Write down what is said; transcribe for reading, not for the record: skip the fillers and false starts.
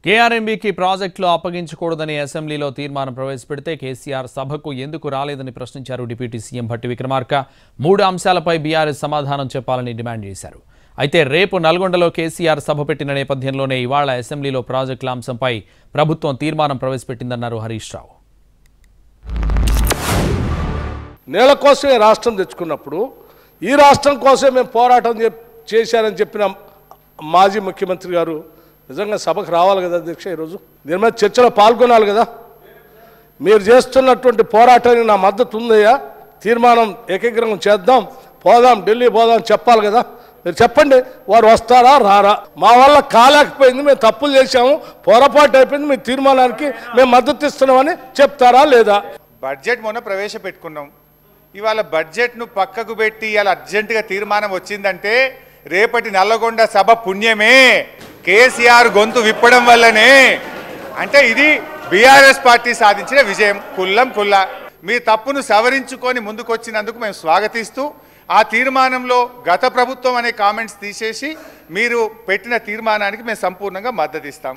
కేఆర్ఎంబీకి ప్రాజెక్టులు అప్పగించకూడదని అసెంబ్లీలో తీర్మానం ప్రవేశపెడితే కేసీఆర్ సభకు ఎందుకు రాలేదని ప్రశ్నించారు డిప్యూటీ సీఎం భట్టి విక్రమార్క. 3 అంశాలపై బీఆర్ఎస్ సమాధానం చెప్పాలని డిమాండ్ చేశారు. అయితే రేపు నల్గొండలో కేసీఆర్ సభ పెట్టిన నేపథ్యంలోనే ఇవాళ అసెంబ్లీలో ప్రాజెక్టుల అంశంపై ప్రభుత్వం తీర్మానం ప్రవేశపెట్టిందన్నారు హరీష్ రావు. నేల కోసమే రాష్ట్రం తెచ్చుకున్నప్పుడు ఈ రాష్ట్రం కోసమే మేము పోరాటం చేశారని చెప్పిన మాజీ ముఖ్యమంత్రి గారు నిజంగా సభకు రావాలి కదా అధ్యక్ష. ఈరోజు దీని మీద చర్చలో పాల్గొనాలి కదా. మీరు చేస్తున్నటువంటి పోరాటానికి నా మద్దతు ఉందయ్యా, తీర్మానం ఏకగ్రీవం చేద్దాం, పోదాం, ఢిల్లీ పోదాం చెప్పాలి కదా. మీరు చెప్పండి, వారు వస్తారా రారా? మా వల్ల కాలేకపోయింది, మేము తప్పులు చేశాము, పొరపాటు అయిపోయింది, మీ తీర్మానానికి మేము మద్దతు ఇస్తున్నామని చెప్తారా లేదా? బడ్జెట్ మొన్న ప్రవేశపెట్టుకున్నాం. ఇవాళ బడ్జెట్ను పక్కకు పెట్టి ఇవాళ అర్జెంటుగా తీర్మానం వచ్చిందంటే రేపటి నల్లగొండ సభ పుణ్యమే, కేసీఆర్ గొంతు విప్పడం వల్లనే. అంటే ఇది బీఆర్ఎస్ పార్టీ సాధించిన విజయం కుల్లా. మీ తప్పును సవరించుకొని ముందుకొచ్చినందుకు మేము స్వాగతిస్తూ ఆ తీర్మానంలో గత ప్రభుత్వం అనే కామెంట్స్ తీసేసి మీరు పెట్టిన తీర్మానానికి మేము సంపూర్ణంగా మద్దతు ఇస్తాం.